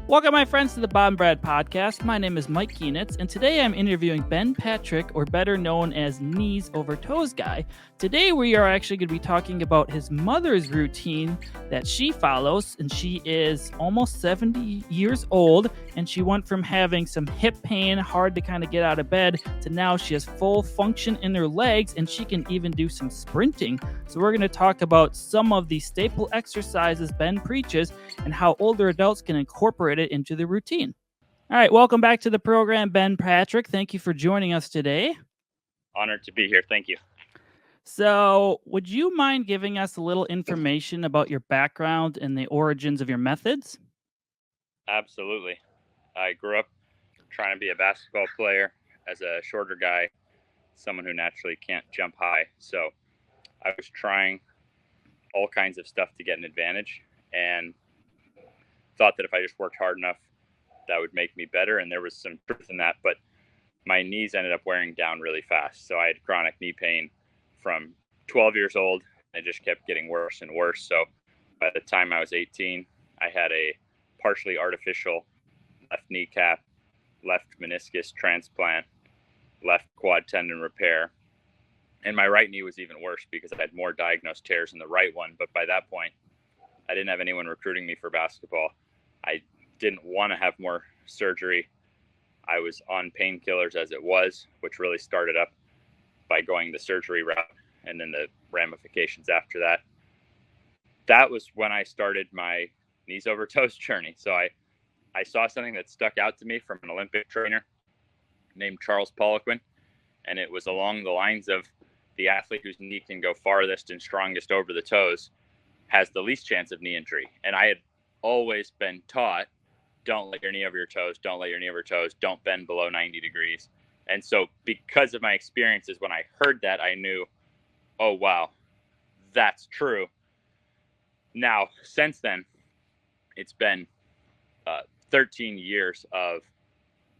Welcome, my friends, to the Bob and Brad podcast. My name is Mike Kienitz, and today I'm interviewing Ben Patrick, or better known as Knees Over Toes Guy. Today we are actually going to be talking about his mother's routine that she follows, and she is almost 70 years old, and she went from having some hip pain, hard to kind of get out of bed, to now she has full function in her legs, and she can even do some sprinting. So we're going to talk about some of the staple exercises Ben preaches and how older adults can incorporate it into the routine. All right, welcome back to the program, Ben Patrick. Thank you for joining us today. Honored to be here. Thank you. So, would you mind giving us a little information about your background and the origins of your methods? Absolutely. I grew up trying to be a basketball player as a shorter guy, someone who naturally can't jump high. So I was trying all kinds of stuff to get an advantage and thought that if I just worked hard enough, that would make me better. And there was some truth in that, but my knees ended up wearing down really fast. So I had chronic knee pain from 12 years old. It just kept getting worse and worse. So by the time I was 18, I had a partially artificial left kneecap, left meniscus transplant, left quad tendon repair. And my right knee was even worse because I had more diagnosed tears in the right one. But by that point, I didn't have anyone recruiting me for basketball. I didn't want to have more surgery. I was on painkillers as it was, which really started up by going the surgery route and then the ramifications after that. That was when I started my knees over toes journey. So I saw something that stuck out to me from an Olympic trainer named Charles Poliquin, and it was along the lines of the athlete whose knee can go farthest and strongest over the toes has the least chance of knee injury. And I had always been taught, don't let your knee over your toes, don't let your knee over your toes, don't bend below 90 degrees. And so because of my experiences, when I heard that, I knew, oh, wow, that's true. Now, since then, it's been 13 years of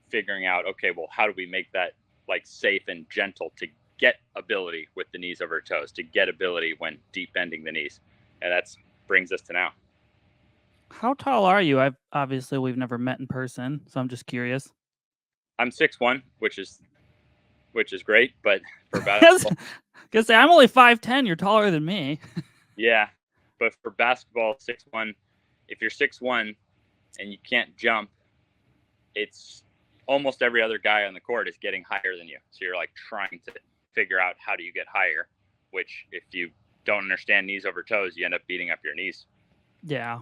figuring out, okay, well, how do we make that like safe and gentle to get ability with the knees over toes, to get ability when deep bending the knees. And that brings us to now. How tall are you? Obviously we've never met in person, so I'm just curious. I'm 6'1", which is great, but for basketball, because I'm only 5'10". You're taller than me. Yeah, but for basketball, 6'1", if you're 6'1" and you can't jump, it's almost every other guy on the court is getting higher than you. So you're like trying to figure out how do you get higher, which if you don't understand knees over toes, you end up beating up your knees. Yeah.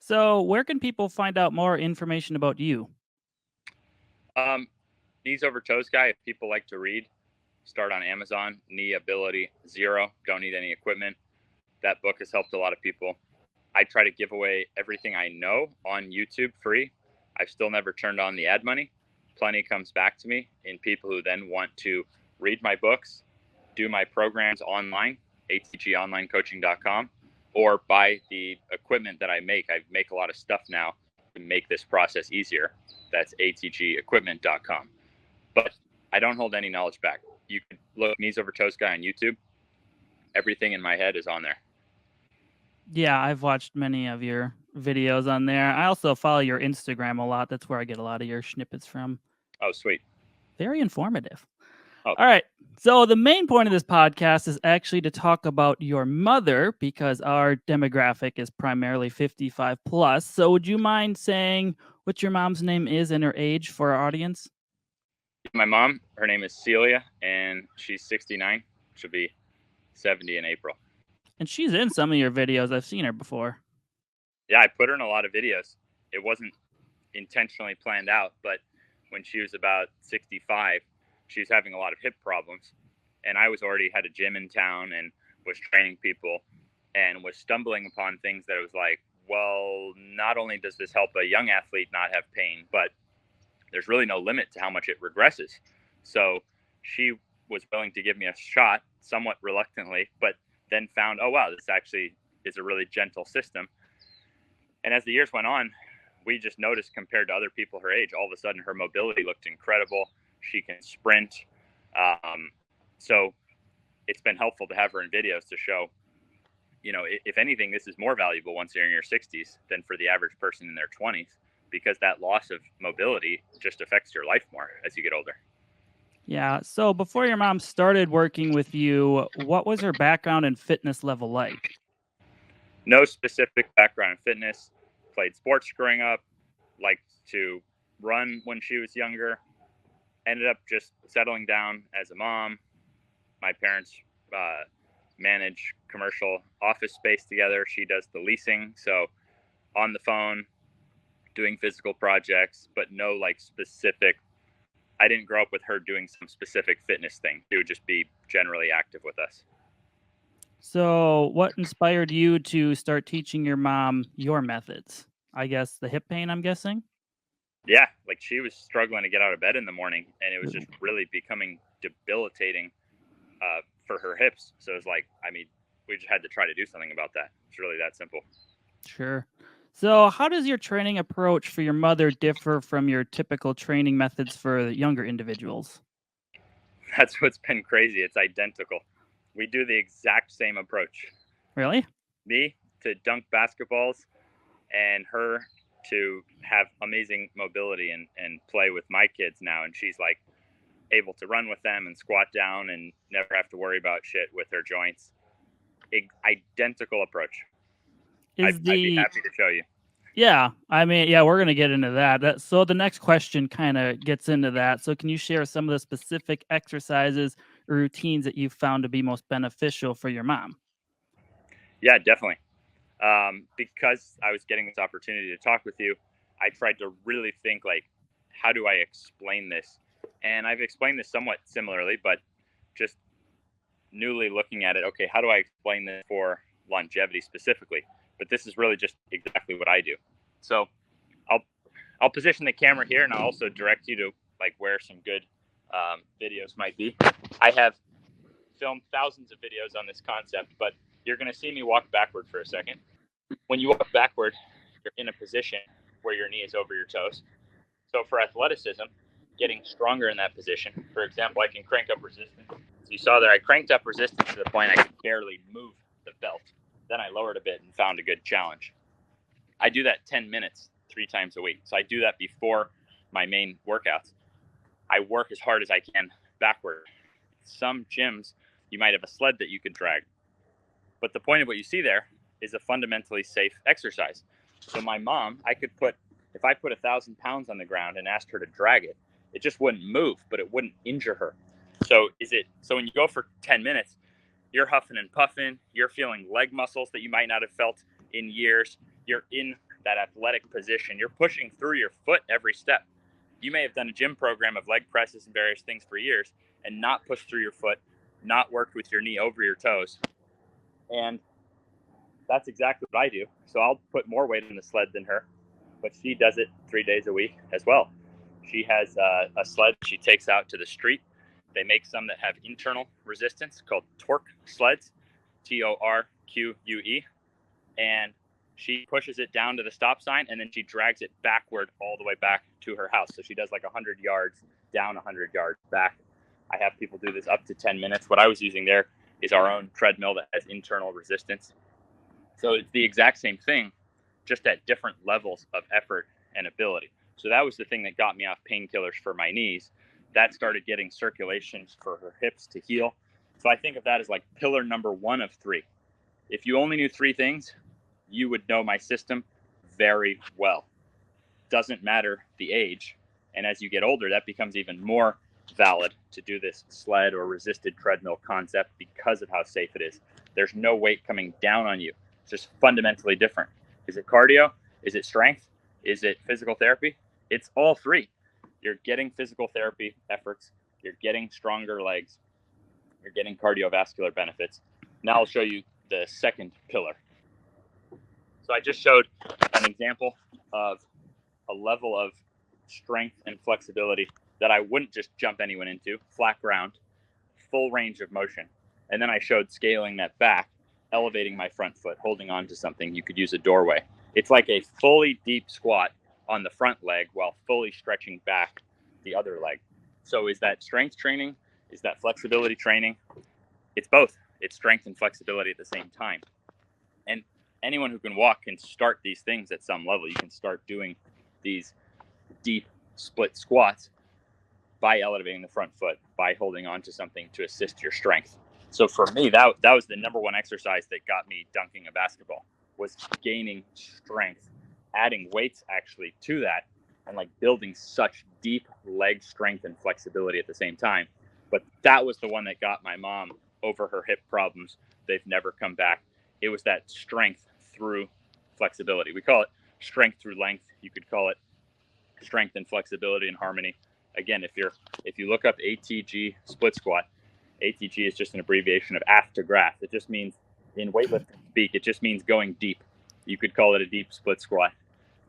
So where can people find out more information about you? Knees over toes guy, if people like to read, start on Amazon. Knee Ability Zero. Don't need any equipment. That book has helped a lot of people. I try to give away everything I know on YouTube free. I've still never turned on the ad money. Plenty comes back to me in people who then want to read my books, do my programs online, atgonlinecoaching.com, or buy the equipment that I make. I make a lot of stuff now to make this process easier. That's atgequipment.com. But I don't hold any knowledge back. You can look Knees Over Toes Guy on YouTube. Everything in my head is on there. Yeah, I've watched many of your videos on there. I also follow your Instagram a lot. That's where I get a lot of your snippets from. Oh, sweet. Very informative. Oh. All right. So the main point of this podcast is actually to talk about your mother because our demographic is primarily 55 plus. So would you mind saying what your mom's name is and her age for our audience? My mom, her name is Celia, and she's 69. She'll be 70 in April. And she's in some of your videos. I've seen her before. Yeah, I put her in a lot of videos. It wasn't intentionally planned out, but when she was about 65, she was having a lot of hip problems. And I was already had a gym in town and was training people and was stumbling upon things that it was like, well, not only does this help a young athlete not have pain, but there's really no limit to how much it regresses. So she was willing to give me a shot, somewhat reluctantly, but then found, oh, wow, this actually is a really gentle system. And as the years went on, we just noticed compared to other people her age, all of a sudden her mobility looked incredible. She can sprint. So it's been helpful to have her in videos to show, you know, if anything, this is more valuable once you're in your 60s than for the average person in their 20s. because that loss of mobility just affects your life more as you get older. Yeah. So before your mom started working with you, what was her background and fitness level like? No specific background in fitness, played sports growing up, liked to run when she was younger, ended up just settling down as a mom. My parents manage commercial office space together. She does the leasing, so on the phone, doing physical projects, but no like specific. I didn't grow up with her doing some specific fitness thing. She would just be generally active with us. So, what inspired you to start teaching your mom your methods? I guess the hip pain, I'm guessing? Yeah, like she was struggling to get out of bed in the morning, and it was just really becoming debilitating for her hips. So it was like, I mean, we just had to try to do something about that. It's really that simple. Sure. So, how does your training approach for your mother differ from your typical training methods for the younger individuals? That's what's been crazy. It's identical. We do the exact same approach. Really? Me to dunk basketballs, and her to have amazing mobility and play with my kids now. And she's like able to run with them and squat down and never have to worry about shit with her joints. Identical approach. Is I'd be the happy to show you. Yeah, I mean, yeah, we're gonna get into that. So the next question kind of gets into that. So can you share some of the specific exercises or routines that you found to be most beneficial for your mom? Yeah, definitely. Because I was getting this opportunity to talk with you, I tried to really think like, how do I explain this? And I've explained this somewhat similarly, but just newly looking at it, okay, how do I explain this for longevity specifically? But this is really just exactly what I do. So I'll I'll position the camera here, and I'll also direct you to like where some good videos might be. I have filmed thousands of videos on this concept, but you're going to see me walk backward for a second. When you walk backward, you're in a position where your knee is over your toes. So for athleticism, getting stronger in that position, for example, I can crank up resistance. So you saw there, I cranked up resistance to the point I could barely move the belt. Then I lowered a bit and found a good challenge. I do that 10 minutes 3 times a week. So I do that before my main workouts. I work as hard as I can backward. Some gyms, you might have a sled that you could drag. But the point of what you see there is a fundamentally safe exercise. So my mom, if I put 1,000 pounds on the ground and asked her to drag it, it just wouldn't move, but it wouldn't injure her. So when you go for 10 minutes, you're huffing and puffing, you're feeling leg muscles that you might not have felt in years. You're in that athletic position. You're pushing through your foot every step. You may have done a gym program of leg presses and various things for years and not pushed through your foot, not worked with your knee over your toes. And that's exactly what I do. So I'll put more weight in the sled than her, but she does it 3 days a week as well. She has a sled she takes out to the street. They make some that have internal resistance called torque sleds, TORQUE. And she pushes it down to the stop sign, and then she drags it backward all the way back to her house. So she does like 100 yards down, 100 yards back. I have people do this up to 10 minutes. What I was using there is our own treadmill that has internal resistance. So it's the exact same thing, just at different levels of effort and ability. So that was the thing that got me off painkillers for my knees. That started getting circulation for her hips to heal. So I think of that as like pillar number 1 of 3. If you only knew 3 things, you would know my system very well. Doesn't matter the age. And as you get older, that becomes even more valid to do this sled or resisted treadmill concept because of how safe it is. There's no weight coming down on you. It's just fundamentally different. Is it cardio? Is it strength? Is it physical therapy? It's all 3. You're getting physical therapy efforts. You're getting stronger legs. You're getting cardiovascular benefits. Now I'll show you the second pillar. So I just showed an example of a level of strength and flexibility that I wouldn't just jump anyone into, flat ground, full range of motion. And then I showed scaling that back, elevating my front foot, holding on to something. You could use a doorway. It's like a fully deep squat on the front leg while fully stretching back the other leg. So is that strength training? Is that flexibility training? It's both. It's strength and flexibility at the same time. And anyone who can walk can start these things at some level. You can start doing these deep split squats by elevating the front foot, by holding on to something to assist your strength. So for me, that was the number one exercise that got me dunking a basketball, was gaining strength, adding weights actually to that, and like building such deep leg strength and flexibility at the same time. But that was the one that got my mom over her hip problems. They've never come back. It was that strength through flexibility. We call it strength through length. You could call it strength and flexibility and harmony. Again, if you look up ATG split squat, ATG is just an abbreviation of aft to graft. It just means, in weightlifting speak, it just means going deep. You could call it a deep split squat.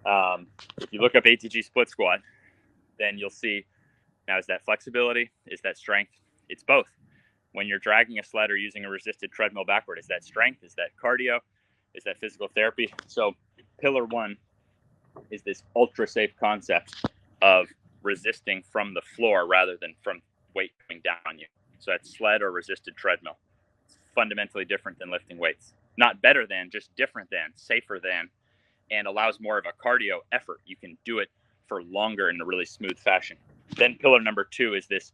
If you look up ATG split squat, then you'll see, now is that flexibility? Is that strength? It's both. When you're dragging a sled or using a resisted treadmill backward, is that strength? Is that cardio? Is that physical therapy? So pillar one is this ultra safe concept of resisting from the floor rather than from weight coming down on you. So that's sled or resisted treadmill. It's fundamentally different than lifting weights. Not better than, just different than, safer than, and allows more of a cardio effort. You can do it for longer in a really smooth fashion. Then pillar number two is this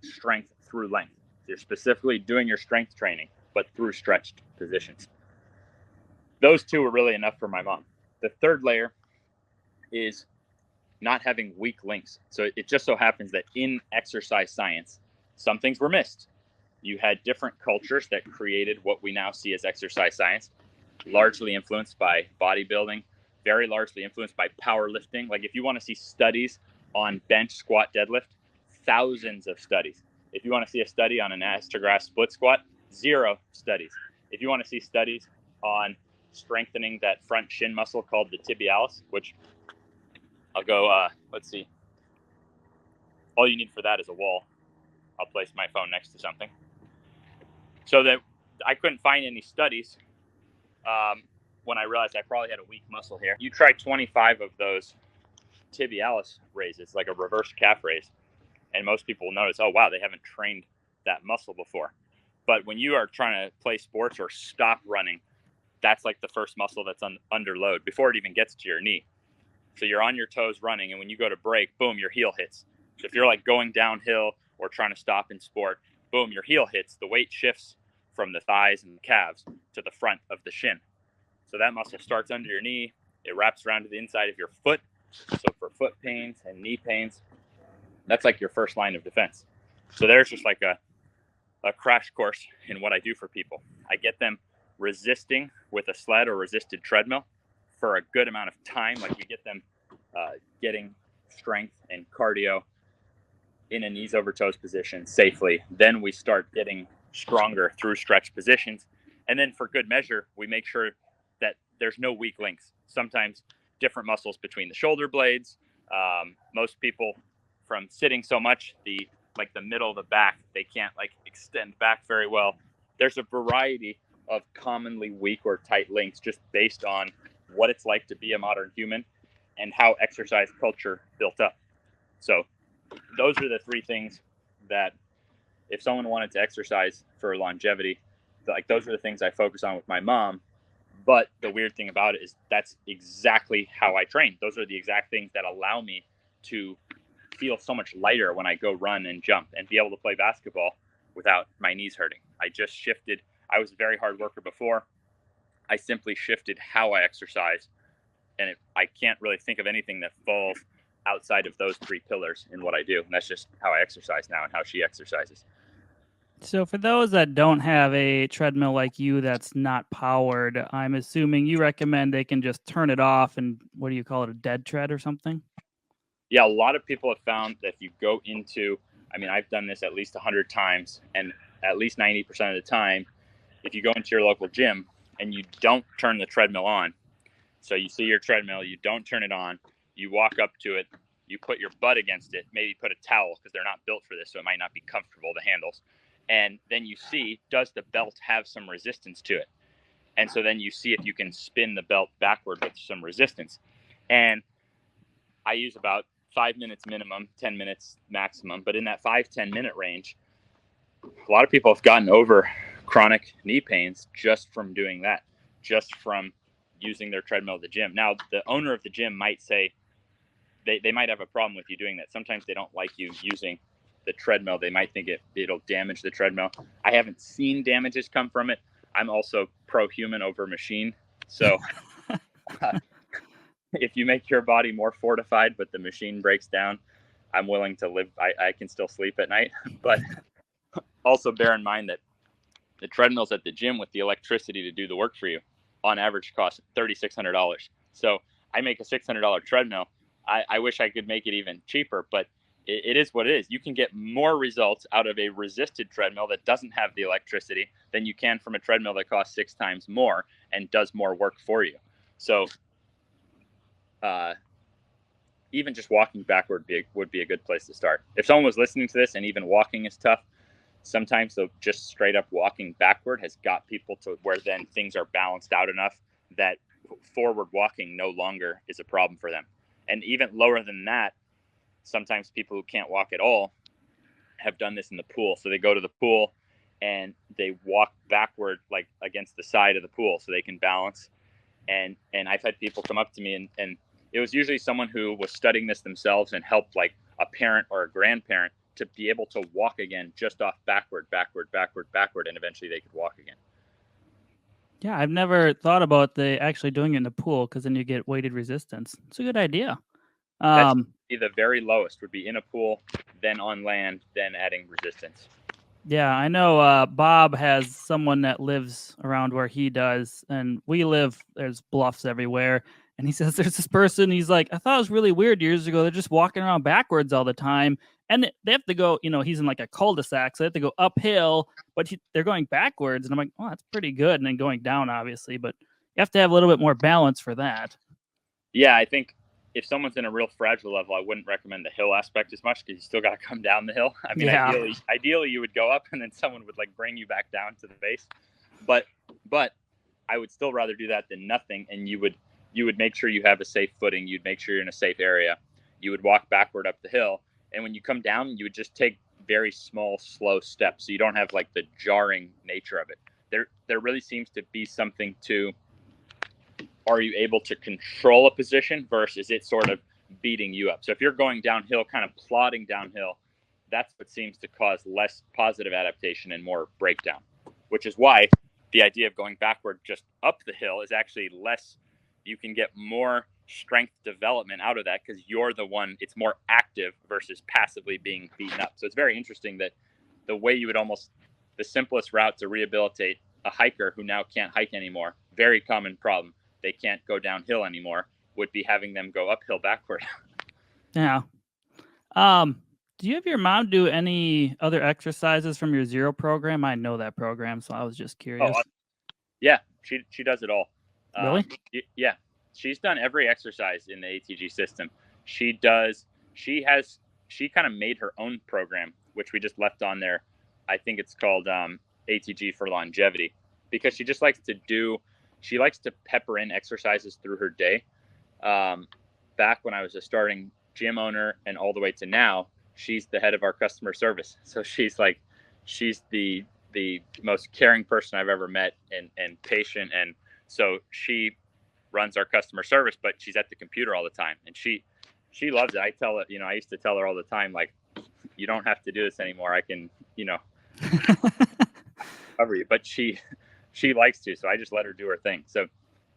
strength through length. You're specifically doing your strength training, but through stretched positions. Those two were really enough for my mom. The third layer is not having weak links. So it just so happens that in exercise science, some things were missed. You had different cultures that created what we now see as exercise science, largely influenced by bodybuilding, very largely influenced by powerlifting. Like if you want to see studies on bench, squat, deadlift, thousands of studies. If you want to see a study on an ass to grass split squat, 0 studies. If you want to see studies on strengthening that front shin muscle called the tibialis, which I'll go, let's see. All you need for that is a wall. I'll place my phone next to something. So that I couldn't find any studies when I realized I probably had a weak muscle here. You try 25 of those tibialis raises, like a reverse calf raise, and most people will notice, oh, wow, they haven't trained that muscle before. But when you are trying to play sports or stop running, that's like the first muscle that's under load before it even gets to your knee. So you're on your toes running, and when you go to break, boom, your heel hits. So if you're like going downhill or trying to stop in sport, boom, your heel hits. The weight shifts from the thighs and the calves to the front of the shin. So that muscle starts under your knee. It wraps around to the inside of your foot. So for foot pains and knee pains, that's like your first line of defense. So there's just like a crash course in what I do for people. I get them resisting with a sled or resisted treadmill for a good amount of time. Like we get them getting strength and cardio in a knees over toes position safely. Then we start getting stronger through stretch positions. And then for good measure, we make sure that there's no weak links. Sometimes different muscles between the shoulder blades. Most people from sitting so much, the middle of the back, they can't like extend back very well. There's a variety of commonly weak or tight links just based on what it's like to be a modern human and how exercise culture built up. So those are the three things that if someone wanted to exercise for longevity, like those are the things I focus on with my mom. But the weird thing about it is that's exactly how I train. Those are the exact things that allow me to feel so much lighter when I go run and jump and be able to play basketball without my knees hurting. I just shifted. I was a very hard worker before. I simply shifted how I exercise, and I can't really think of anything that falls outside of those three pillars in what I do. And that's just how I exercise now and how she exercises. So for those that don't have a treadmill like you that's not powered, I'm assuming you recommend they can just turn it off and what do you call it, a dead tread or something? Yeah, a lot of people have found that if you go into, I've done this at least 100 times, and at least 90% of the time, if you go into your local gym and you don't turn the treadmill on, so you see your treadmill, you don't turn it on, you walk up to it, you put your butt against it, maybe put a towel because they're not built for this, so it might not be comfortable, the handles. And then you see, does the belt have some resistance to it? And so then you see if you can spin the belt backward with some resistance. And I use about 5 minutes minimum, 10 minutes maximum. But in that 5-10 minute range, a lot of people have gotten over chronic knee pains just from doing that, just from using their treadmill at the gym. Now, the owner of the gym might say, they might have a problem with you doing that. Sometimes they don't like you using the treadmill. They might think it'll damage the treadmill. I haven't seen damages come from it. I'm also pro-human over machine. So if you make your body more fortified, but the machine breaks down, I'm willing to live. I can still sleep at night. But also bear in mind that the treadmills at the gym with the electricity to do the work for you on average cost $3,600. So I make a $600 treadmill. I wish I could make it even cheaper, but it is what it is. You can get more results out of a resisted treadmill that doesn't have the electricity than you can from a treadmill that costs 6 times more and does more work for you. So even just walking backward would be a good place to start. If someone was listening to this and even walking is tough, sometimes though just straight up walking backward has got people to where then things are balanced out enough that forward walking no longer is a problem for them. And even lower than that, sometimes people who can't walk at all have done this in the pool. So they go to the pool and they walk backward like against the side of the pool so they can balance. And I've had people come up to me and it was usually someone who was studying this themselves and helped like a parent or a grandparent to be able to walk again just off backward, and eventually they could walk again. Yeah, I've never thought about the actually doing it in the pool because then you get weighted resistance. It's a good idea. That's the very lowest would be in a pool, then on land, then adding resistance. Yeah, I know Bob has someone that lives around where he does, and we live, there's bluffs everywhere. And he says there's this person, he's like, I thought it was really weird years ago. They're just walking around backwards all the time. And they have to go, he's in like a cul-de-sac, so they have to go uphill, but they're going backwards. And I'm like, oh, that's pretty good. And then going down, obviously, but you have to have a little bit more balance for that. Yeah, I think if someone's in a real fragile level, I wouldn't recommend the hill aspect as much because you still got to come down the hill. I mean, Yeah. ideally you would go up and then someone would like bring you back down to the base. But I would still rather do that than nothing. And you would make sure you have a safe footing. You'd make sure you're in a safe area. You would walk backward up the hill. And when you come down, you would just take very small, slow steps. So you don't have like the jarring nature of it. There really seems to be something to, are you able to control a position versus it sort of beating you up? So if you're going downhill, kind of plodding downhill, that's what seems to cause less positive adaptation and more breakdown, which is why the idea of going backward just up the hill is actually less. You can get more strength development out of that because you're the one, it's more active versus passively being beaten up. So it's very interesting that the way you would almost, the simplest route to rehabilitate a hiker who now can't hike anymore, very common problem, they can't go downhill anymore, would be having them go uphill backward. Yeah. Do you have your mom do any other exercises from your Zero program? I know that program, so I was just curious. Oh, yeah, she does it all. Really? Yeah, she's done every exercise in the ATG system. She kind of made her own program, which we just left on there. I think it's called ATG for longevity, because she just likes to pepper in exercises through her day. Back when I was a starting gym owner and all the way to now, she's the head of our customer service. So she's the most caring person I've ever met and patient. And so she runs our customer service, but she's at the computer all the time. And she loves it. I used to tell her all the time, like, you don't have to do this anymore. I can, cover you. But she likes to, so I just let her do her thing. So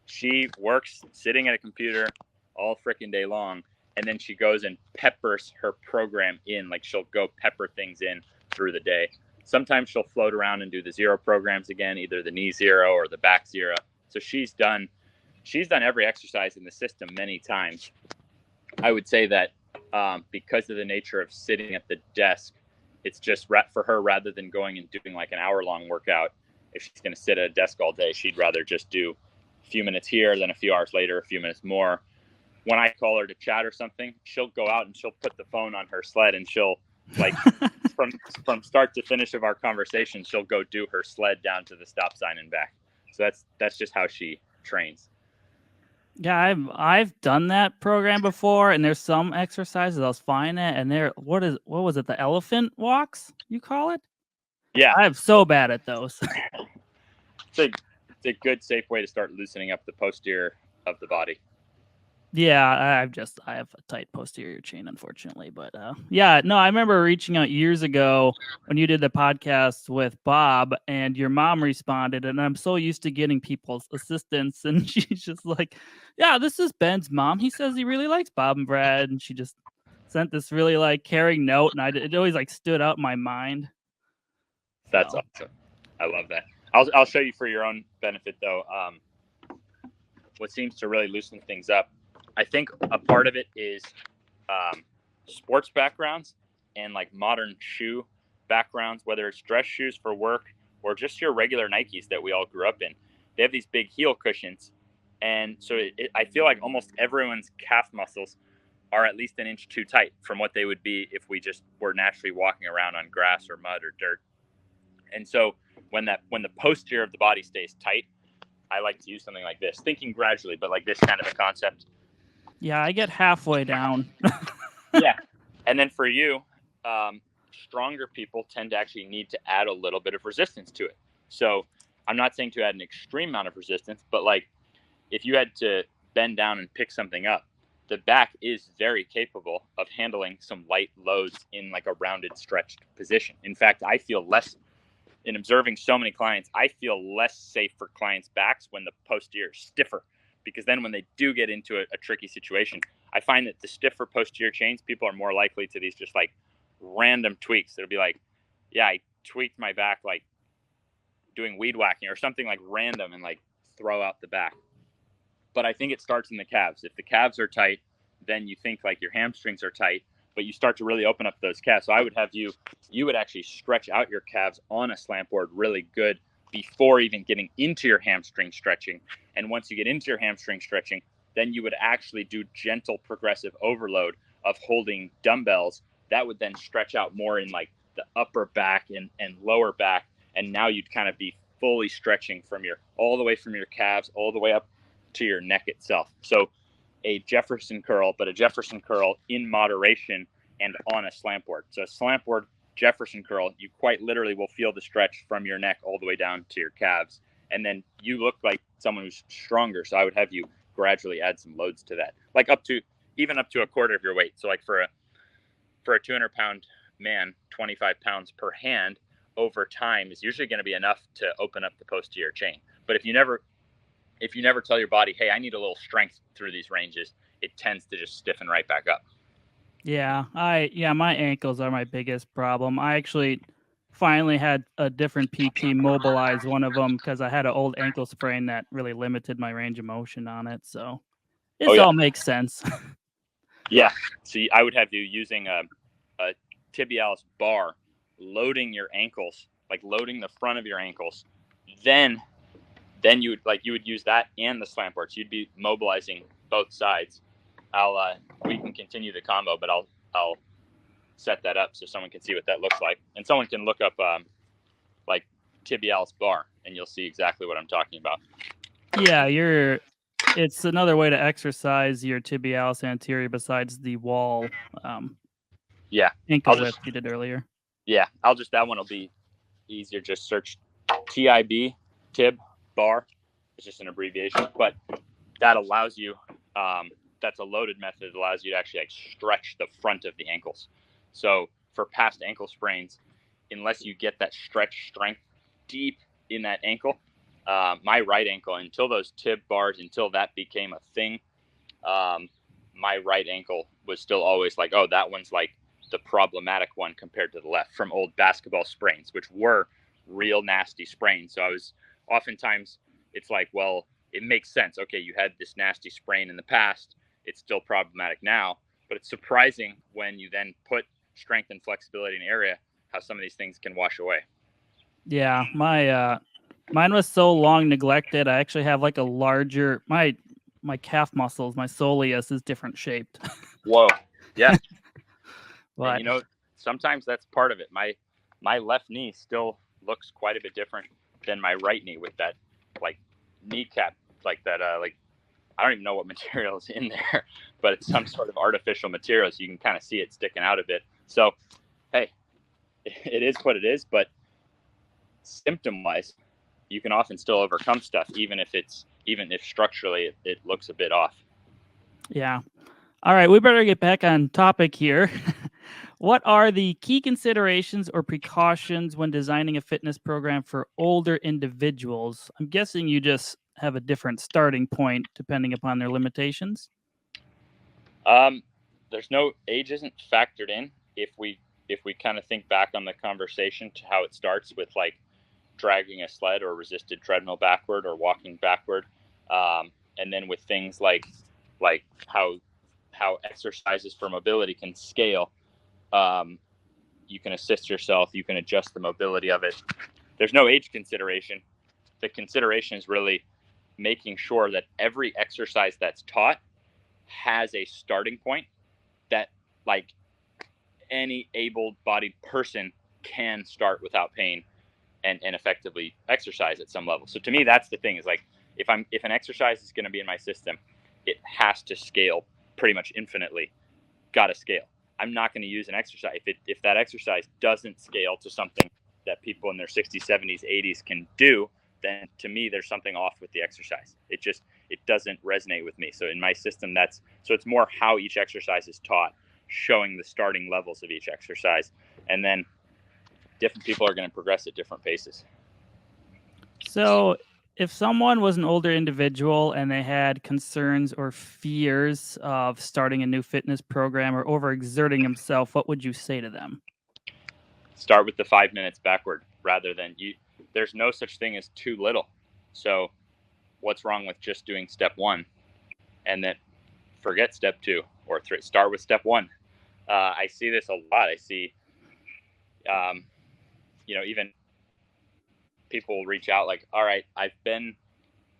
she works sitting at a computer all freaking day long. And then she goes and peppers her program in, like she'll go pepper things in through the day. Sometimes she'll float around and do the Zero programs again, either the knee Zero or the back Zero. So she's done every exercise in the system many times. I would say that because of the nature of sitting at the desk, it's just for her, rather than going and doing like an hour-long workout, if she's going to sit at a desk all day, she'd rather just do a few minutes here, then a few hours later, a few minutes more. When I call her to chat or something, she'll go out and she'll put the phone on her sled and she'll like from start to finish of our conversation, she'll go do her sled down to the stop sign and back. So that's just how she trains. Yeah, I've done that program before, and there's some exercises I was fine at, and what was it, the elephant walks, you call it? Yeah. I'm so bad at those. It's a good, safe way to start loosening up the posterior of the body. Yeah, I have a tight posterior chain, unfortunately. But yeah, no, I remember reaching out years ago when you did the podcast with Bob, and your mom responded, and I'm so used to getting people's assistance, and she's just like, "Yeah, this is Ben's mom. He says he really likes Bob and Brad," and she just sent this really like caring note, and it always like stood out in my mind. That's So awesome. I love that. I'll show you for your own benefit though. What seems to really loosen things up, I think a part of it is sports backgrounds and like modern shoe backgrounds, whether it's dress shoes for work or just your regular Nikes that we all grew up in. They have these big heel cushions, and so I feel like almost everyone's calf muscles are at least an inch too tight from what they would be if we just were naturally walking around on grass or mud or dirt. And so when the posterior of the body stays tight, I like to use something like this, thinking gradually, but like this kind of a concept. yeah, I get halfway down. Yeah. And then for you, stronger people tend to actually need to add a little bit of resistance to it. So I'm not saying to add an extreme amount of resistance, but like if you had to bend down and pick something up, the back is very capable of handling some light loads in like a rounded, stretched position. In fact, I feel less in observing so many clients, I feel less safe for clients' backs when the posterior is stiffer, because then when they do get into a tricky situation, I find that the stiffer posterior chains, people are more likely to these just like random tweaks. It'll be like, yeah, I tweaked my back like doing weed whacking or something like random and like throw out the back. But I think it starts in the calves. If the calves are tight, then you think like your hamstrings are tight, but you start to really open up those calves. So I would have you would actually stretch out your calves on a slant board really good before even getting into your hamstring stretching. And once you get into your hamstring stretching, then you would actually do gentle progressive overload of holding dumbbells. That would then stretch out more in like the upper back and lower back. And now you'd kind of be fully stretching from your all the way from your calves all the way up to your neck itself. So a Jefferson curl, but a Jefferson curl in moderation and on a slant board. So a slant board Jefferson curl, you quite literally will feel the stretch from your neck all the way down to your calves. And then you look like someone who's stronger. So I would have you gradually add some loads to that, like even up to a quarter of your weight. So like for a 200-pound man, 25 pounds per hand over time is usually going to be enough to open up the posterior chain. But if you never tell your body, hey, I need a little strength through these ranges, it tends to just stiffen right back up. Yeah, my ankles are my biggest problem. I actually finally had a different PT mobilize one of them because I had an old ankle sprain that really limited my range of motion on it. So Oh this yeah, all makes sense. yeah. So I would have you using a tibialis bar, loading your ankles, like loading the front of your ankles. Then you would use that and the slant board. So you'd be mobilizing both sides. We can continue the combo, but I'll set that up so someone can see what that looks like, and someone can look up like tibialis bar, and you'll see exactly what I'm talking about. Yeah, it's another way to exercise your tibialis anterior besides the wall Yeah, ankle I'll just lift you did earlier. that one will be easier. Just search TIB tib bar. It's just an abbreviation, but that allows you. That's a loaded method that allows you to actually like stretch the front of the ankles. So for past ankle sprains, unless you get that stretch strength deep in that ankle, my right ankle, until those tib bars, until that became a thing, my right ankle was still always like, oh, that one's like the problematic one compared to the left from old basketball sprains, which were real nasty sprains. So I was oftentimes, it's like, well, it makes sense. Okay, you had this nasty sprain in the past. It's still problematic now. But it's surprising when you then put strength and flexibility in an area, how some of these things can wash away. Yeah, mine was so long neglected. I actually have like a larger my calf muscles, my soleus is different shaped. Whoa. Yeah. But And you know, sometimes that's part of it. My left knee still looks quite a bit different than my right knee with that like kneecap, like that like I don't even know what material is in there, but it's some sort of artificial material, so you can kind of see it sticking out a bit. So hey, it is what it is, but symptom wise, you can often still overcome stuff even if structurally it looks a bit off. Yeah. All right, we better get back on topic here. What are the key considerations or precautions when designing a fitness program for older individuals? I'm guessing you just have a different starting point depending upon their limitations. Um, there's no age isn't factored in if we kind of think back on the conversation to how it starts with like dragging a sled or resisted treadmill backward or walking backward, and then with things like how exercises for mobility can scale. Um, you can assist yourself. You can adjust the mobility of it. There's no age consideration. The consideration is really making sure that every exercise that's taught has a starting point that like any able-bodied person can start without pain and effectively exercise at some level. So to me, that's the thing is like if an exercise is going to be in my system, it has to scale pretty much infinitely. Got to scale. I'm not going to use an exercise if that exercise doesn't scale to something that people in their 60s, 70s, 80s can do. Then to me, there's something off with the exercise. It doesn't resonate with me. So in my system, it's more how each exercise is taught, showing the starting levels of each exercise, and then different people are going to progress at different paces. So, if someone was an older individual and they had concerns or fears of starting a new fitness program or overexerting himself, what would you say to them? Start with the 5 minutes backward rather than you. There's no such thing as too little. So what's wrong with just doing step one and then forget step two or three? Start with step one. I see this a lot. I see, um, even people will reach out like, all right, I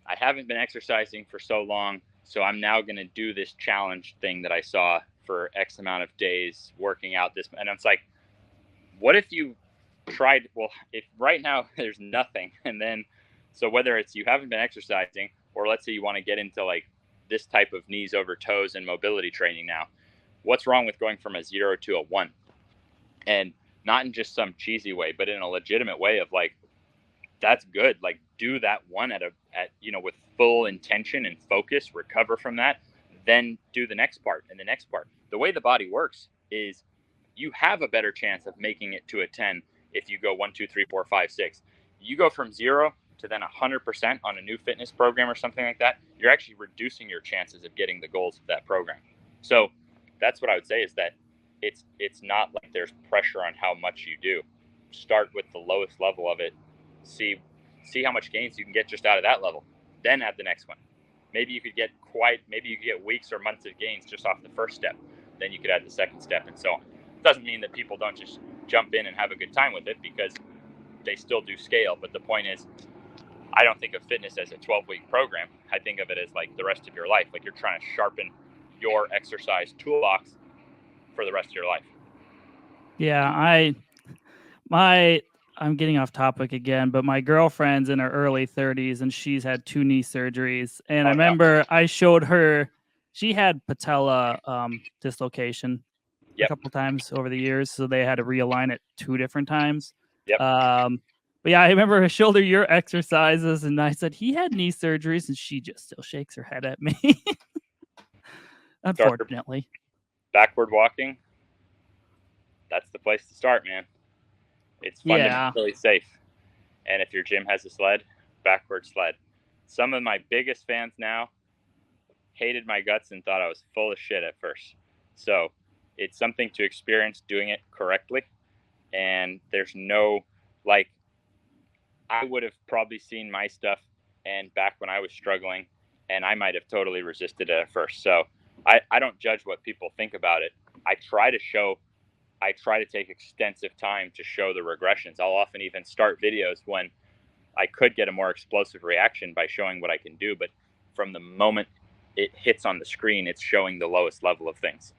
haven't been exercising for so long, so I'm now going to do this challenge thing that I saw for X amount of days working out this. And it's like, what if you tried? Well, if right now there's nothing, and then, so whether it's you haven't been exercising, or let's say you want to get into like this type of knees over toes and mobility training now, what's wrong with going from a 0 to a 1? And not in just some cheesy way, but in a legitimate way of like, that's good. Like do that one at with full intention and focus, recover from that, then do the next part and the next part. The way the body works is you have a better chance of making it to a 10 if you go 1, 2, 3, 4, 5, 6. You go from 0 to then 100% on a new fitness program or something like that, you're actually reducing your chances of getting the goals of that program. So that's what I would say is that it's not like there's pressure on how much you do. Start with the lowest level of it. See how much gains you can get just out of that level. Then add the next one. Maybe you could get weeks or months of gains just off the first step. Then you could add the second step and so on. It doesn't mean that people don't just jump in and have a good time with it, because they still do scale. But the point is, I don't think of fitness as a 12-week program. I think of it as like the rest of your life. Like you're trying to sharpen your exercise toolbox for the rest of your life. Yeah, I'm getting off topic again, but my girlfriend's in her early 30s and she's had 2 knee surgeries. And I remember I showed her, she had patella dislocation a Yep. couple times over the years, so they had to realign it 2 different times. Yep. But yeah, I remember I showed her your exercises and I said he had knee surgeries, and she just still shakes her head at me. Unfortunately. Backward walking, that's the place to start, man. It's fundamentally safe. And if your gym has a sled, backward sled. Some of my biggest fans now hated my guts and thought I was full of shit at first. So it's something to experience doing it correctly. And there's no, like, I would have probably seen my stuff and back when I was struggling, and I might have totally resisted it at first. So I don't judge what people think about it. I try to take extensive time to show the regressions. I'll often even start videos when I could get a more explosive reaction by showing what I can do. But from the moment it hits on the screen, it's showing the lowest level of things.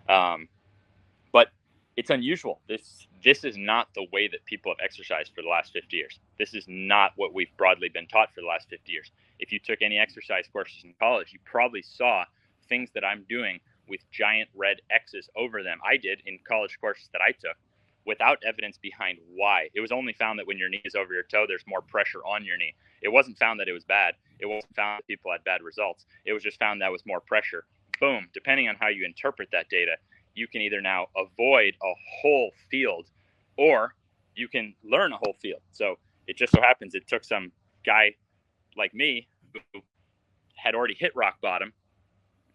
But it's unusual. This is not the way that people have exercised for the last 50 years. This is not what we've broadly been taught for the last 50 years. If you took any exercise courses in college, you probably saw things that I'm doing with giant red X's over them. I did in college courses that I took without evidence behind why. It was only found that when your knee is over your toe, there's more pressure on your knee. It wasn't found that it was bad. It wasn't found that people had bad results. It was just found that was more pressure. boom, depending on how you interpret that data, you can either now avoid a whole field or you can learn a whole field. So it just so happens it took some guy like me who had already hit rock bottom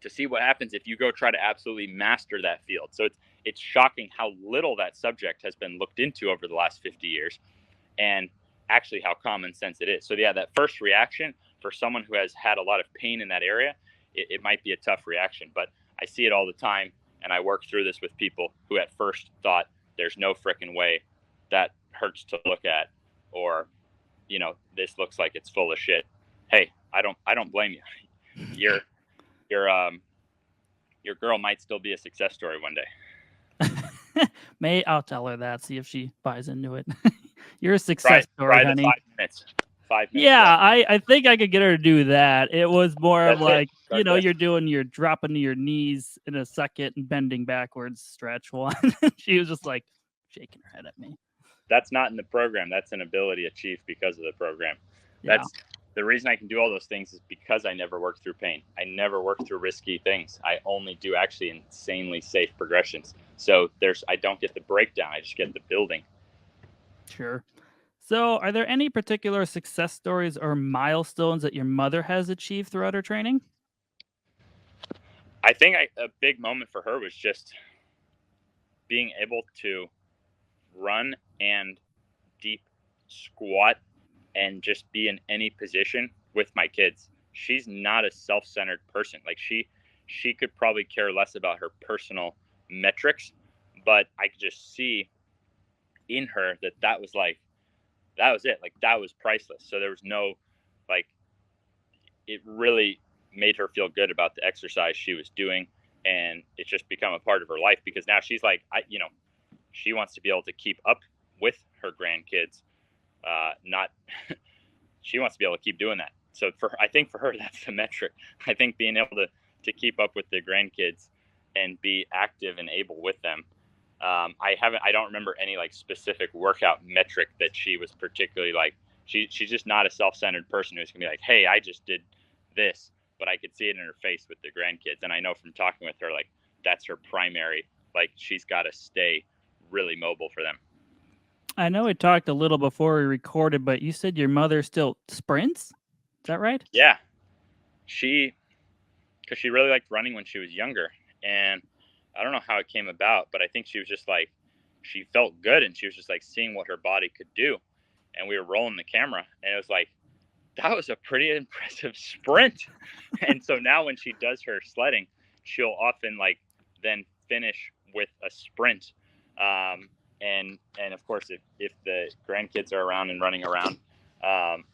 to see what happens if you go try to absolutely master that field. So it's shocking how little that subject has been looked into over the last 50 years and actually how common sense it is. So yeah, that first reaction for someone who has had a lot of pain in that area, it might be a tough reaction, but I see it all the time. And I work through this with people who at first thought there's no frickin' way that hurts to look at, or, this looks like it's full of shit. Hey, I don't blame you. Your girl might still be a success story one day. I'll tell her that, see if she buys into it. You're a success story, try honey. the 5 minutes. 5 minutes. Yeah, I think I could get her to do that. It was more of like, you're dropping to your knees in a second and bending backwards stretch one. She was just like shaking her head at me. That's not in the program. That's an ability achieved because of the program. Yeah. That's the reason I can do all those things is because I never worked through pain. I never worked through risky things. I only do actually insanely safe progressions. So I don't get the breakdown. I just get the building. Sure. So, are there any particular success stories or milestones that your mother has achieved throughout her training? I think a big moment for her was just being able to run and deep squat and just be in any position with my kids. She's not a self-centered person. Like she could probably care less about her personal metrics, but I could just see in her that was it. Like that was priceless. So there was no, like, it really made her feel good about the exercise she was doing, and it's just become a part of her life because now she's like, she wants to be able to keep up with her grandkids. She wants to be able to keep doing that. So I think for her, that's the metric. I think being able to keep up with the grandkids and be active and able with them. I don't remember any like specific workout metric that she was particularly like. She's just not a self-centered person who's gonna be like, hey, I just did this, but I could see it in her face with the grandkids. And I know from talking with her, like that's her primary, like she's got to stay really mobile for them. I know we talked a little before we recorded, but you said your mother still sprints? Is that right? Yeah. Because she really liked running when she was younger. And I don't know how it came about, but I think she was just like, she felt good and she was just like seeing what her body could do. And we were rolling the camera and it was like, that was a pretty impressive sprint. And so now when she does her sledding, she'll often like then finish with a sprint. And of course, if the grandkids are around and running around,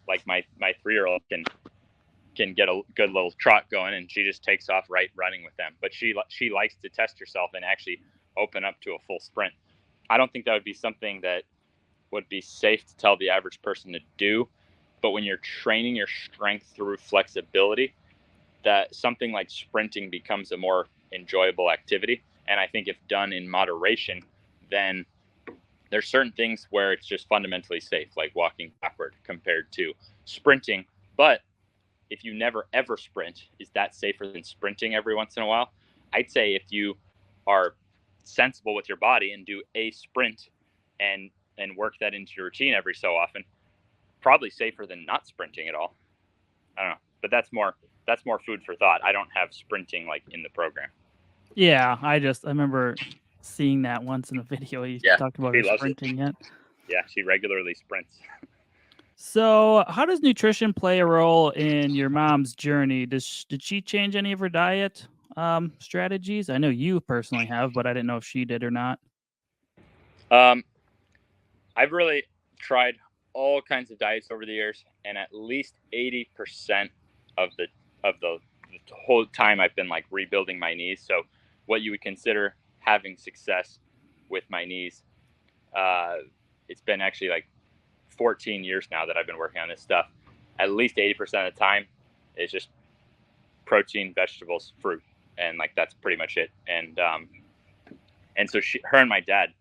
like my 3-year-old can get a good little trot going, and she just takes off right running with them. But she likes to test herself and actually open up to a full sprint. I don't think that would be something that would be safe to tell the average person to do. But when you're training your strength through flexibility, that something like sprinting becomes a more enjoyable activity. And I think if done in moderation, then there's certain things where it's just fundamentally safe, like walking backward compared to sprinting. But if you never ever sprint, is that safer than sprinting every once in a while? I'd say if you are sensible with your body and do a sprint and work that into your routine every so often, probably safer than not sprinting at all. I don't know, but that's more food for thought. I don't have sprinting like in the program. Yeah, I remember seeing that once in a video. You talked about her sprinting yet. Yeah, she regularly sprints. So, how does nutrition play a role in your mom's journey? Did she change any of her diet strategies? I know you personally have, but I didn't know if she did or not. I've really tried all kinds of diets over the years, and at least 80% of the whole time I've been like rebuilding my knees. So, what you would consider having success with my knees, it's been actually like 14 years now that I've been working on this stuff. At least 80% of the time is just protein, vegetables, fruit, and like that's pretty much it. And so her and my dad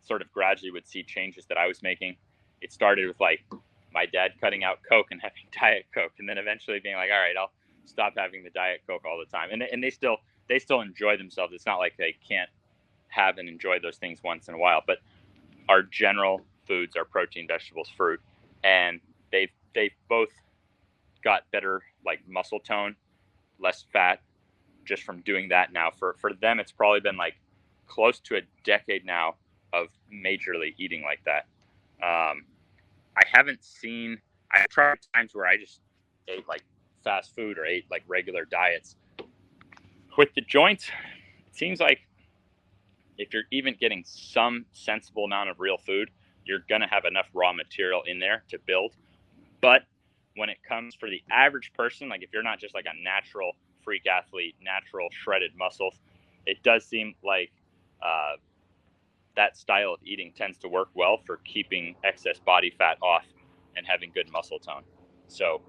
sort of gradually would see changes that I was making. It started with like my dad cutting out Coke and having Diet Coke, and then eventually being like, all right, I'll stop having the Diet Coke all the time. And they they still enjoy themselves. It's not like they can't have and enjoy those things once in a while. But our general foods are protein, vegetables, fruit, and they've both got better like muscle tone, less fat, just from doing that now. For them, it's probably been like close to a decade now of majorly eating like that. I haven't seen. I've tried times where I just ate like fast food or ate like regular diets. With the joints, it seems like if you're even getting some sensible amount of real food, you're going to have enough raw material in there to build. But when it comes for the average person, like if you're not just like a natural freak athlete, natural shredded muscles, it does seem like that style of eating tends to work well for keeping excess body fat off and having good muscle tone. So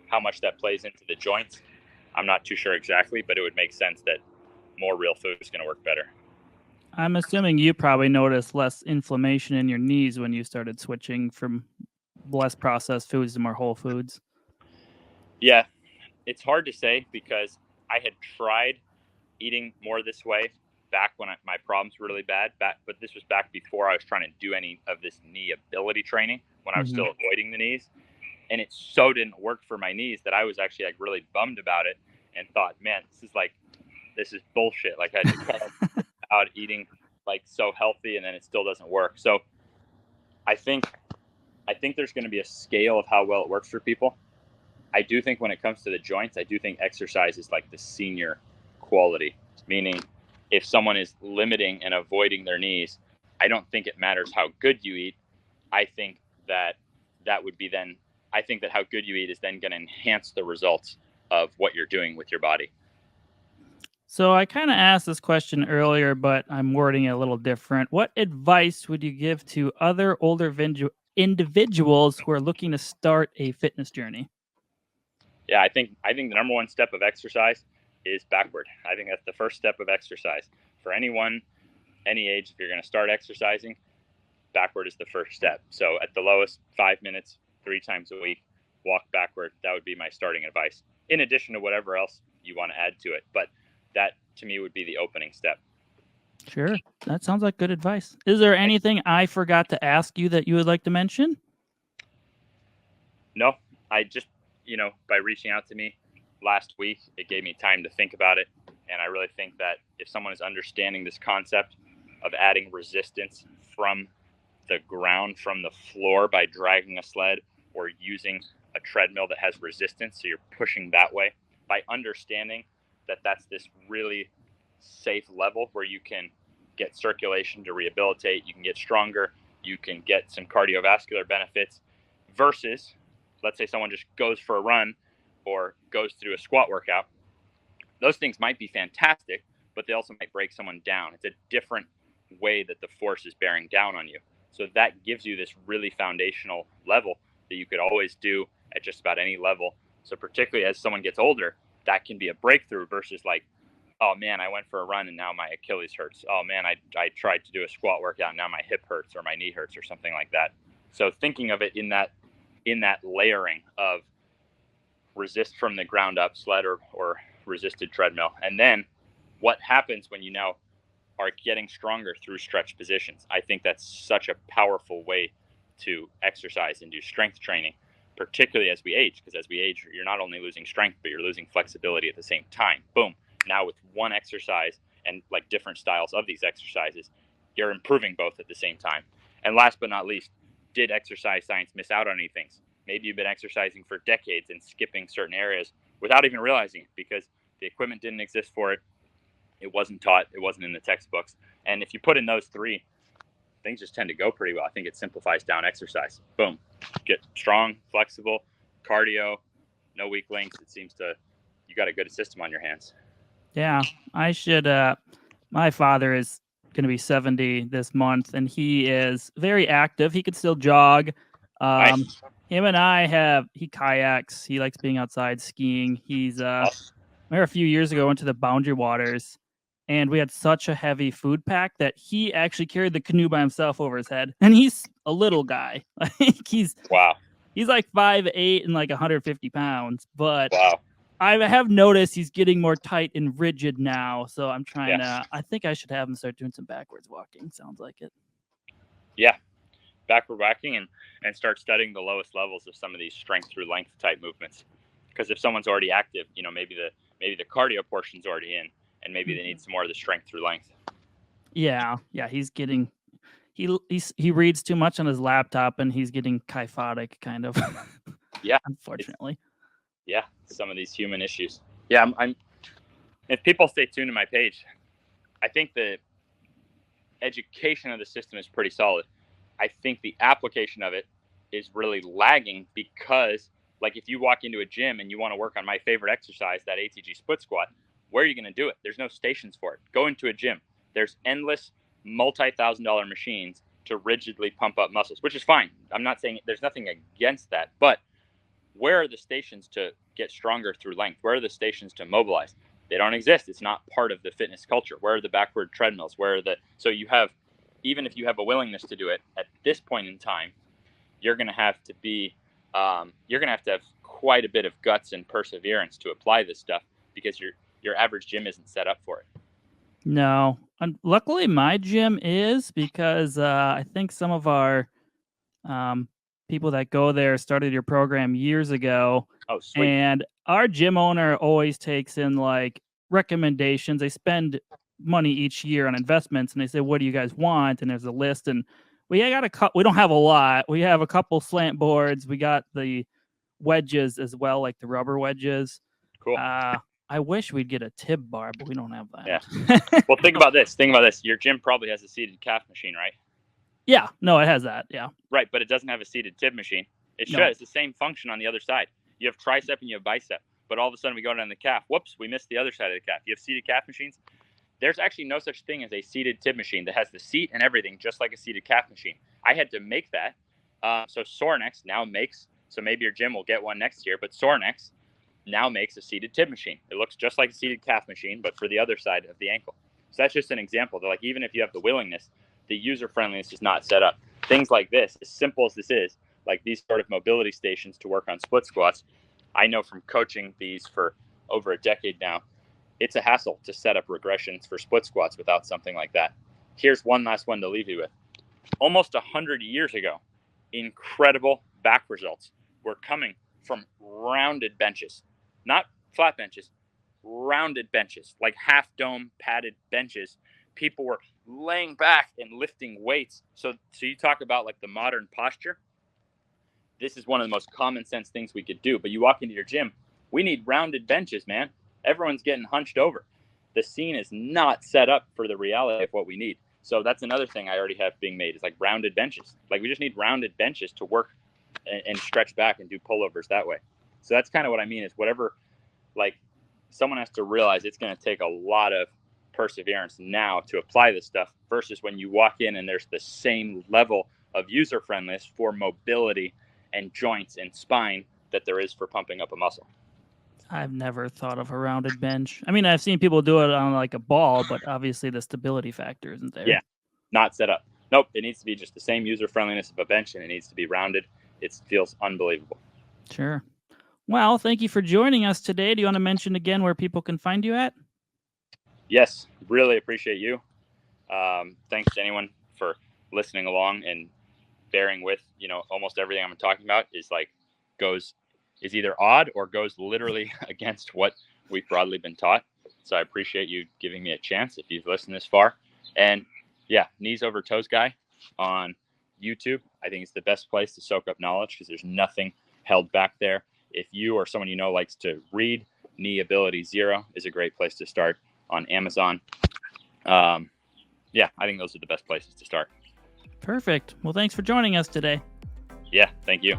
how much that plays into the joints, I'm not too sure exactly, but it would make sense that more real food is going to work better. I'm assuming you probably noticed less inflammation in your knees when you started switching from less processed foods to more whole foods. Yeah, it's hard to say because I had tried eating more this way back when my problems were really bad, but this was back before I was trying to do any of this knee ability training, when I was still avoiding the knees. And it so didn't work for my knees that I was actually like really bummed about it and thought, man, this is bullshit. Like I had to cut out eating like so healthy and then it still doesn't work. So I think there's going to be a scale of how well it works for people. I do think when it comes to the joints, I do think exercise is like the senior quality, meaning if someone is limiting and avoiding their knees, I don't think it matters how good you eat. I think that would be then, I think that how good you eat is then going to enhance the results of what you're doing with your body. So I kind of asked this question earlier, but I'm wording it a little different. What advice would you give to other older individuals who are looking to start a fitness journey? Yeah, I think the number one step of exercise is backward. I think that's the first step of exercise. For anyone, any age, if you're going to start exercising, backward is the first step. So at the lowest, 5 minutes, 3 times a week, walk backward. That would be my starting advice, in addition to whatever else you want to add to it. But that, to me, would be the opening step. Sure. That sounds like good advice. Is there anything I forgot to ask you that you would like to mention? No, I just, by reaching out to me last week, it gave me time to think about it. And I really think that if someone is understanding this concept of adding resistance from the ground, from the floor by dragging a sled or using a treadmill that has resistance, so you're pushing that way, by understanding that that's this really safe level where you can get circulation to rehabilitate, you can get stronger, you can get some cardiovascular benefits, versus let's say someone just goes for a run or goes through a squat workout. Those things might be fantastic, but they also might break someone down. It's a different way that the force is bearing down on you. So that gives you this really foundational level that you could always do at just about any level. So particularly as someone gets older, that can be a breakthrough versus like, oh man, I went for a run and now my Achilles hurts. Oh man, I tried to do a squat workout and now my hip hurts or my knee hurts or something like that. So thinking of it in that layering of resist from the ground up sled or resisted treadmill. And then what happens when you now are getting stronger through stretch positions. I think that's such a powerful way to exercise and do strength training, particularly as we age, because as we age, you're not only losing strength, but you're losing flexibility at the same time. Boom. Now with one exercise and like different styles of these exercises, you're improving both at the same time. And last but not least, did exercise science miss out on any things? Maybe you've been exercising for decades and skipping certain areas without even realizing it because the equipment didn't exist for it. It wasn't taught. It wasn't in the textbooks. And if you put in those three, things just tend to go pretty well. I think it simplifies down exercise. Boom. Get strong, flexible, cardio, no weak links. It seems you got a good system on your hands. Yeah, I should. My father is going to be 70 this month, and he is very active. He could still jog. Nice. Him and he kayaks. He likes being outside skiing. He's, Awesome. I remember a few years ago, I went to the Boundary Waters, and we had such a heavy food pack that he actually carried the canoe by himself over his head. And he's a little guy. Like Wow. He's like 5'8" and like 150 pounds. But wow. I have noticed he's getting more tight and rigid now. So I'm trying to. I think I should have him start doing some backwards walking. Sounds like it. Yeah, backward walking and start studying the lowest levels of some of these strength through length type movements. Because if someone's already active, maybe the cardio portion's already in, and maybe they need some more of the strength through length. Yeah, he's getting. He reads too much on his laptop, and he's getting kyphotic, kind of. Yeah, unfortunately. Yeah, some of these human issues. Yeah, I'm. If people stay tuned to my page, I think the education of the system is pretty solid. I think the application of it is really lagging because, like, if you walk into a gym and you want to work on my favorite exercise, that ATG split squat, where are you going to do it? There's no stations for it. Go into a gym. There's endless multi-$1,000 machines to rigidly pump up muscles, which is fine. I'm not saying there's nothing against that, but where are the stations to get stronger through length? Where are the stations to mobilize? They don't exist. It's not part of the fitness culture. Where are the backward treadmills? So you have, even if you have a willingness to do it at this point in time, you're going to have to have quite a bit of guts and perseverance to apply this stuff because your average gym isn't set up for it. No, luckily my gym is, because I think some of our people that go there started your program years ago. Oh, sweet. And our gym owner always takes in like recommendations. They spend money each year on investments, and they say, "What do you guys want?" And there's a list, and we don't have a lot. We have a couple slant boards. We got the wedges as well, like the rubber wedges. Cool. I wish we'd get a tib bar, but we don't have that. Yeah. Well, think about this. Your gym probably has a seated calf machine, right? Yeah. No, it has that. Yeah. Right, but it doesn't have a seated tib machine. It should. No. It's the same function on the other side. You have tricep and you have bicep, but all of a sudden we go down the calf. Whoops, we missed the other side of the calf. You have seated calf machines. There's actually no such thing as a seated tib machine that has the seat and everything, just like a seated calf machine. I had to make that. So Sorinex now makes, so maybe your gym will get one next year, but Sorinex now makes a seated tib machine. It looks just like a seated calf machine, but for the other side of the ankle. So that's just an example that, like, even if you have the willingness, the user friendliness is not set up. Things like this, as simple as this is, like these sort of mobility stations to work on split squats, I know from coaching these for over a decade now, it's a hassle to set up regressions for split squats without something like that. Here's one last one to leave you with. Almost 100 years ago, incredible back results were coming from rounded benches, not flat benches, rounded benches, like half dome padded benches. People were laying back and lifting weights. So you talk about like the modern posture. This is one of the most common sense things we could do. But you walk into your gym, we need rounded benches, man. Everyone's getting hunched over. The scene is not set up for the reality of what we need. So that's another thing I already have being made, is like rounded benches. Like, we just need rounded benches to work and stretch back and do pullovers that way. So that's kind of what I mean, is whatever, like, someone has to realize it's going to take a lot of perseverance now to apply this stuff versus when you walk in and there's the same level of user friendliness for mobility and joints and spine that there is for pumping up a muscle. I've never thought of a rounded bench. I mean, I've seen people do it on like a ball, but obviously the stability factor isn't there. Yeah, not set up. Nope, it needs to be just the same user friendliness of a bench, and it needs to be rounded. It feels unbelievable. Sure. Well, thank you for joining us today. Do you want to mention again where people can find you at? Yes, really appreciate you. Thanks to anyone for listening along and bearing with, almost everything I'm talking about is either odd or goes literally against what we've broadly been taught. So I appreciate you giving me a chance if you've listened this far. And yeah, Knees Over Toes Guy on YouTube, I think it's the best place to soak up knowledge because there's nothing held back there. If you or someone likes to read, Knee Ability Zero is a great place to start on Amazon. Yeah, I think those are the best places to start. Perfect. Well, thanks for joining us today. Yeah, thank you.